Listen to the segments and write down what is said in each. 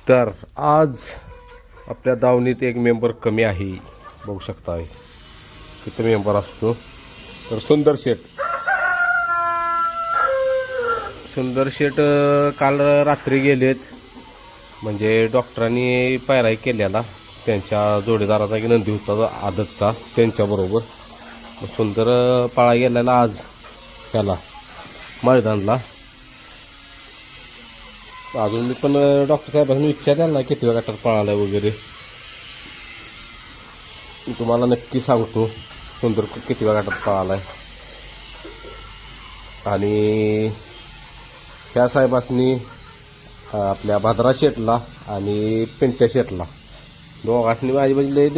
तर आज आपल्या दावणीत एक मेंबर कमी आहे, बघू शकता किती मेंबर असतो. तर सुंदर शेठ काल रात्री गेलेत, म्हणजे डॉक्टरांनी पायराई केलेला त्यांच्या जोडीदाराचा की नंदी होता आदतचा त्यांच्याबरोबर. सुंदर पाळा गेलेला आज त्याला मैदानला. अजून मी पण डॉक्टर साहेबांनी विचारलं ना किती वेळ गटात पळाला वगैरे, मी तुम्हाला नक्की सांगतो सुंदर किती वेळ गटात पळाला आहे. आणि त्या साहेबांनी आपल्या भाद्रा शेटला आणि पिंट्या शेटला दोघांनी माझी म्हणजे लय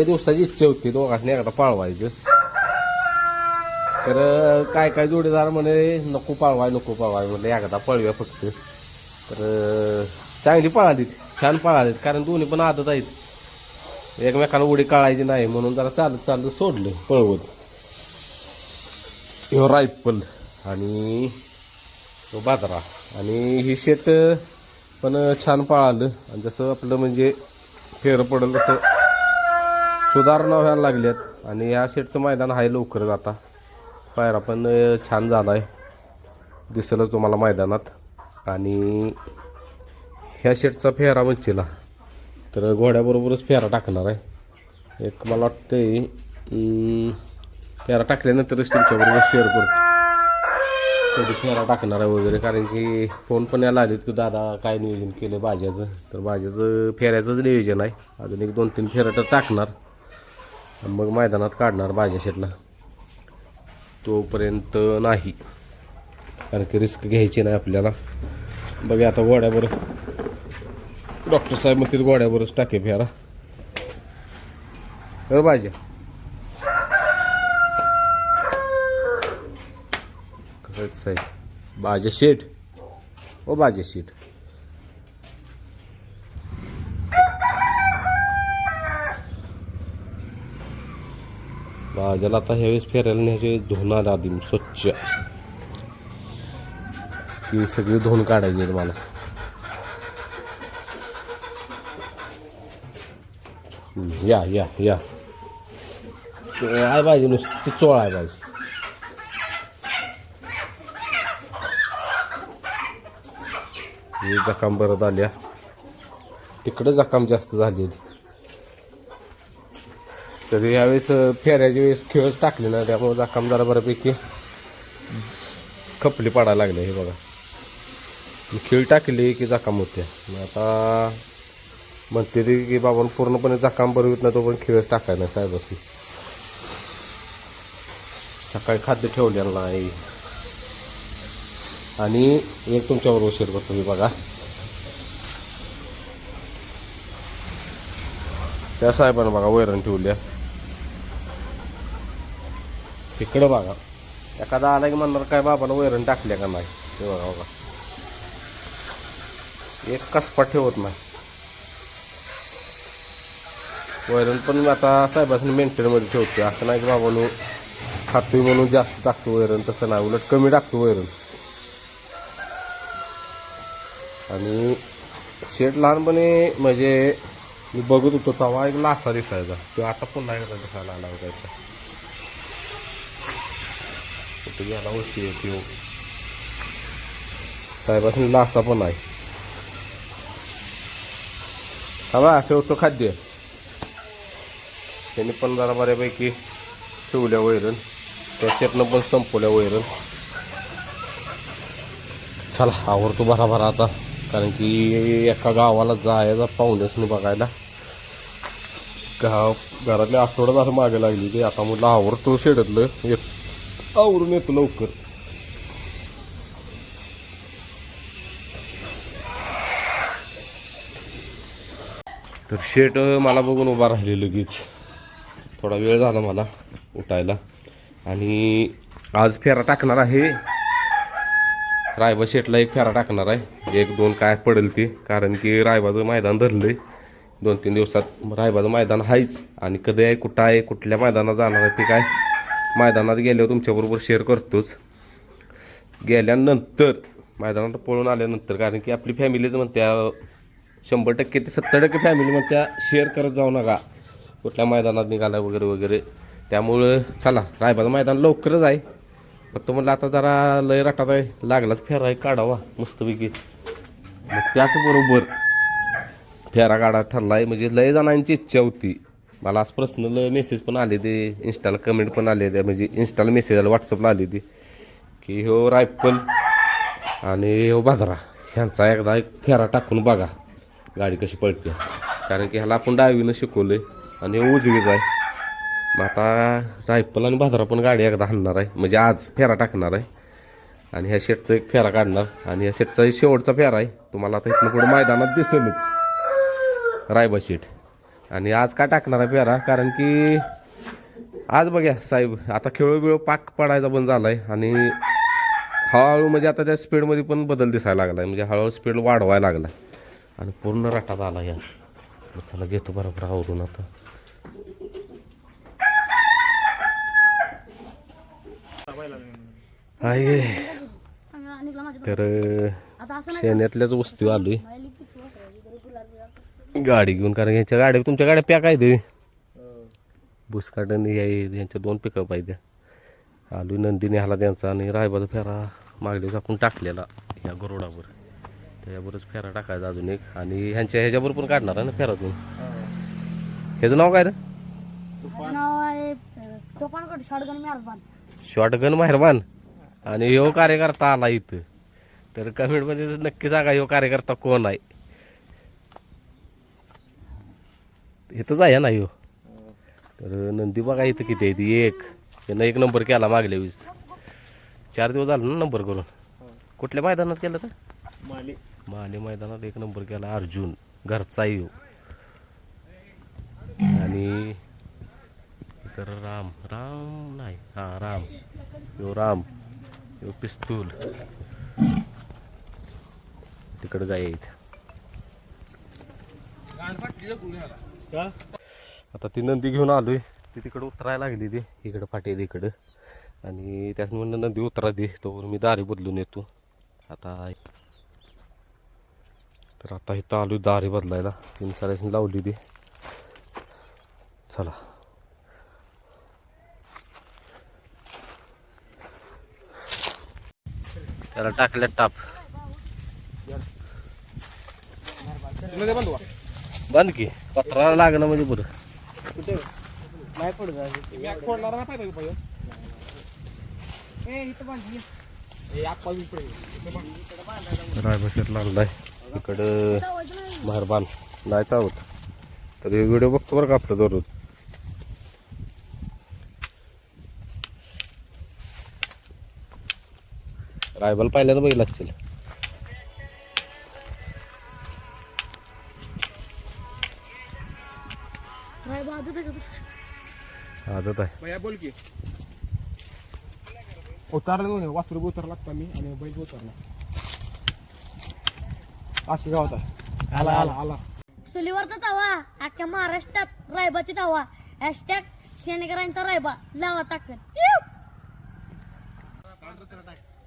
दिवसाची इच्छा होती दोघांनी एकदा पाळवायचं. तर काय जोडीदार म्हणे नको पाळवाय म्हणजे एकदा पळव्या फक्त. तर चांगली पळालीत, छान पळालीत, कारण दोन्ही पण आदत आहेत, एकमेकाला उडी काढायची नाही म्हणून जरा चालत सोडलं पळवत. ह्यो रायफल आणि तो बाजरा आणि ही शेत पण छान पळालं. आणि जसं आपलं म्हणजे फेर पडलं तसं सुधारणा व्हायला लागल्यात. आणि या शेटचं मैदान आहे लवकरच, आता पायरा पण छान झाला आहे, दिसेलच तुम्हाला मैदानात. आणि ह्या शेटचा फेरा म्हणशीला तर घोड्याबरोबरच फेरा टाकणार आहे. एक मला वाटतंय फेरा टाकल्यानंतरच तुमच्याबरोबर शेअर करतो कधी फेरा टाकणार आहे वगैरे, कारण की फोन पण यायला आलेत की दादा काय नियोजन केलं भाज्याचं. तर भाज्याचं फेऱ्याचंच नियोजन आहे, अजून एक 2-3 फेऱ्या तर टाकणार, मग मैदानात काढणार भाज्या शेटला. तोपर्यंत नाही, कारण की रिस्क घ्यायची नाही आपल्याला. बघा आता घोड्यावर डॉक्टर साहेब म्हणतील घोड्यावरच टाके फेरा. बरं भाज्या साहेब, भाज्या शेठ ओ भाज्या शेठ. भाज्याला आता ह्यावेळेस फेरायला न्यायचे धुणार आधी स्वच्छ, ही सगळी धुवून काढायची आहे मला. या या या आहे पाहिजे, नुसती चोळा आहे पाहिजे. ही जखाम परत आल्या, तिकडं जखाम जास्त झालेली. तर यावेळेस फेऱ्याच्या वेळेस खेळच टाकले ना, त्यामुळे जखाम जरा बऱ्यापैकी खपली पडायला लागले. हे बघा, खेळ टाकली की जखाम होत्या. आता म्हणते ते की बाबा पूर्णपणे जखाम बरं होत नाही तो पण खेळच टाकाय ना साहेबांनी. सकाळी खाद्य ठेवलेलं नाही. आणि एक तुमच्याबरोबर शेअर करतो मी, बघा त्या साहेबांना बघा वैरण ठेवल्या तिकडं. बघा एखादा आला की म्हणणार काय बाबानं वैरण टाकल्या का नाही. ते बघा बघा एक कसपा ठेवत नाही वैरण. पण आता साहेबांनी मेंटेनमध्ये ठेवते, असं नाही की बाबानं खातोय म्हणून जास्त टाकतो वैरण, तसं नाही, उलट कमी टाकतो वैरण. आणि शेट लहानपणी म्हणजे मी बघत होतो तेव्हा एक लासा दिसायचा, तो आता पुन्हा एकदा दिसायला आला होता. कुठे गेला वस्ती येते साहेबांनी लासा पण आहे. हा बा ठेवतो खाद्य, त्यांनी पण जरा बऱ्यापैकी ठेवल्या वैरण, त्याच्यातनं पण संपवल्या वैरण. चला आवरतो भराभरा आता, कारण की एका गावाला जायचा पाहुण्यासनी बघायला. घरातले आठवड्यात असं मागे लागली ते. आता म्हटलं आवरतो शेडतलं, आवरून येतो लवकर. तर शेट मला बघून उभा राहिले लगेच, थोडा वेळ झाला मला उठायला. आणि आज फेरा टाकणार आहे रायबा शेटला, एक फेरा टाकणार आहे, 1-2 काय पडेल ते, कारण की रायबाचं मैदान धरलंय 2-3 दिवसात. रायबाचं मैदान आहेच, आणि कधी आहे कुठं आहे कुठल्या मैदानात जाणार आहे ते काय मैदानात गेल्यावर तुमच्याबरोबर शेअर करतोच. गेल्यानंतर मैदानात पळून आल्यानंतर, कारण की आपली फॅमिलीच म्हणते 100% ते 70% फॅमिली मग त्या शेअर करत जाऊ नका कुठल्या मैदानात निघाला वगैरे वगैरे. त्यामुळं चला रायबाचं मैदान लवकरच आहे. फक्त म्हटलं आता जरा लय रटात आहे, लागलाच फेरा आहे काढावा मस्तपैकी. मग त्याचबरोबर फेरा काढा ठरला आहे. म्हणजे लय जणांची इच्छा होती. मला आज पर्सनल मेसेज पण आले ते, इंस्टाला कमेंट पण आले ते, म्हणजे इंस्टाला मेसेज आला, व्हॉट्सअपला आली ती की ह्यो रायफल आणि ह्यो बाजरा ह्यांचा एकदा एक फेरा टाकून बघा गाडी कशी पळते. कारण की ह्याला आपण डावीनं शिकवलं आहे आणि हे उजवीच आहे. मग आता रायफल आणि बाजरा पण गाडी एकदा हाणणार आहे, म्हणजे आज फेरा टाकणार आहे. आणि ह्या शेटचा एक फेरा काढणार आणि ह्या शेटचा शेवटचा फेरा आहे. तुम्हाला आता इथनं पुढे मैदानात दिसेलच रायबा शेट. आणि आज का टाकणार आहे फेरा, कारण की आज बघा साहेब आता खेळोबिळो पाक पडायचा बंद झाला आहे. आणि हळूहळू म्हणजे आता त्या स्पीडमध्ये पण बदल दिसायला लागला आहे. म्हणजे हळूहळू स्पीड वाढवायला लागला आणि पूर्ण रटात आला या. मग त्याला घेतो बरोबर आवरून आता. आहे तर शेण्यातल्याच वस्तू आलोय गाडी घेऊन. कारण यांच्या गाड्या, तुमच्या गाड्या पॅक आहेत बुसकाटन यांच्या 2 पिकअप आहेत. आलोय नंदिनी ह्याला त्यांचा आणि रायबाचा फेरा मागल्याच आपण टाकलेला या गरोडावर, त्याच्यावरच फेरा टाकायचा अजून एक. आणि ह्यांच्या ह्याच्यावर पण काढणार आहे ना फेरा तुम्ही. ह्याचं नाव काय रे? शॉटगन मेहरबान. आणि ह्यो कार्यकर्ता आला इथं, तर कमेंटमध्ये नक्की सांगा ह्यो कार्यकर्ता कोण आहे. इथंच आहे ना ह्यो. तर नंदी बघा इथं किती आहे ती, एक त्यानं 1 नंबर केला मागल्या वेळेस. 4 दिवस झालं ना नंबर करून. कुठल्या मैदानात केलं तर माले मैदानात 1 नंबर केला अर्जुन, घरचा येऊ. आणि तर राम नाही, हां राम यो पिस्तूल. तिकडं गाय आहेत. आता ती नंदी घेऊन आलोय, ती तिकडं उतरायला लागली ती इकडं फाटे इकडं. आणि त्याच म्हणलं नंदी उतरा दे, तो मी दारी बदलून येतो आता. तर आता इथं आलोय दारी बदलायला, 3 साऱ्याशी लावली ती. चला त्याला टाकल्या टाप बंद की पत्राला लागणं म्हणजे बरं. रायबा लागलाय इकडं मेहरबान नाही चावत. तर हे व्हिडिओ बघतो बरं का आपलं दररोज. रायबाला पहिल्यांदा बघितलं लागतील. आदत आहे. बोल की उतरला वासरू उतरला लागता मी आणि बैल उतरला. अशी गावात आहे. आला आला आला चुलीवरचा तवा अख्ख्या महाराष्ट्रात रायबाची तवा. हॅशटॅग शेणकरांचा रायबा लावा ताकद.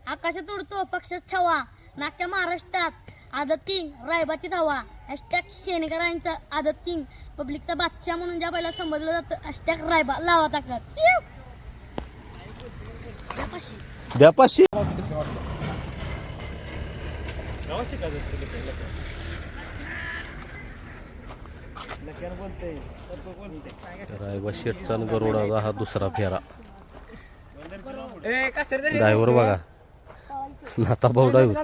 आकाशात उडतो पक्षात छवा, नाक्या महाराष्ट्रात आदत किंग रायबाची धावा. हॅशटॅग शेणकरांचा आदत किंग, पब्लिकचा बादशाह म्हणून ज्या बैला संबोधलं जातं. हॅशटॅग रायबा लावा ताकद. द्या 500. रायबा शेटचा आणि गरुडाचा हा दुसरा फेरा. ड्रायव्हर बघा नाता भाऊ ड्रायव्हर.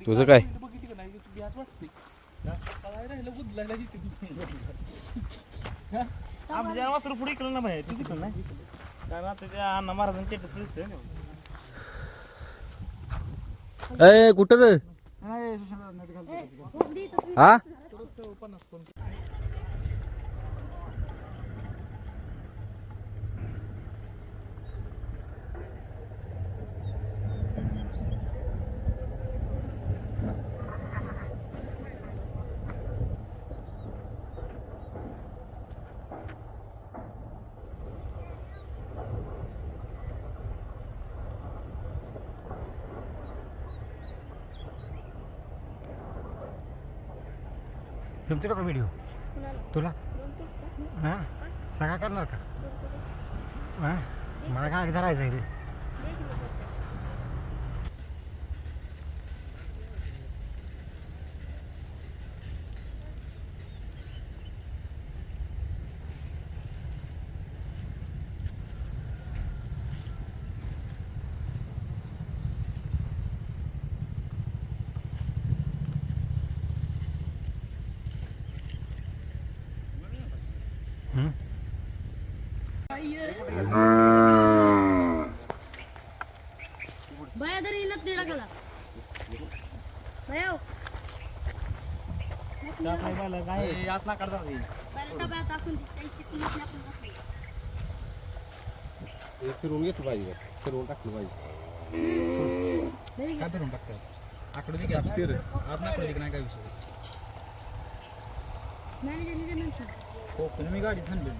तुझं काय वासरू पुढे इकडं ना बाहेर तिकडं नाही कारण आता त्या अण्णा महाराजांचे स्टेटस दिसतोय ना. ए कुठं रे हा. जमते का व्हिडिओ तुला हां सगळा करणार का हां मला गाडी धरायचं आहे रे भया तरी येणार दीडा खाला भया काय झालं काय आत ना काढता पहिला डब्यात असून त्यांची किंमत नाही आपण दाखवायची. हे फिरवून घेतलं पाहिजे फिरवून टाकलं पाहिजे काय धरून टाकतात आकडे दे फिर आज ना आकडे नाही काय विषय मॅनेजरने नंतर हो पण मी गाडी थांबली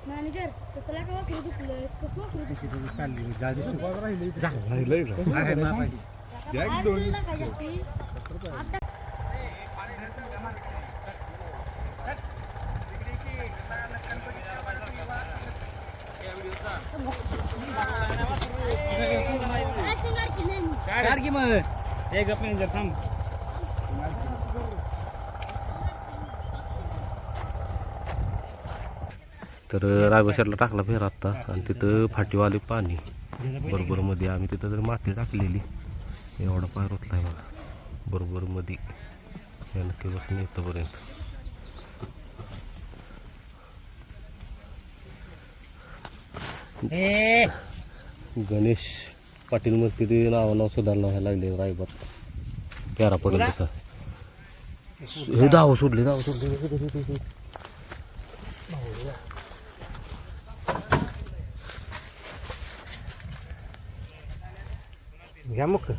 मॅनेजर कसं का वाकरू दुखलं कसं वाकरू दुखलं चालली राहिली राहिलंय का आहे ना पाहिजे बाहेर दिलं टाकायची असती. आता काय शिंगार की नाही मी? काय की मग एक मॅनेजर थांब तर राघोशरला टाकला फेर आत्ता आणि तिथं फाटीवाले पाणी बरोबर मध्ये आम्ही तिथं जर माती टाकलेली एवढा पाय रोतला आहे बघा बरोबर मध्ये या नक्की बसून येतपर्यंत गणेश पाटील मध्ये ते नाव सुधारणा व्हायला लागले रायबात प्यारा पडेल तसा हे धाव सोडले घ्या मग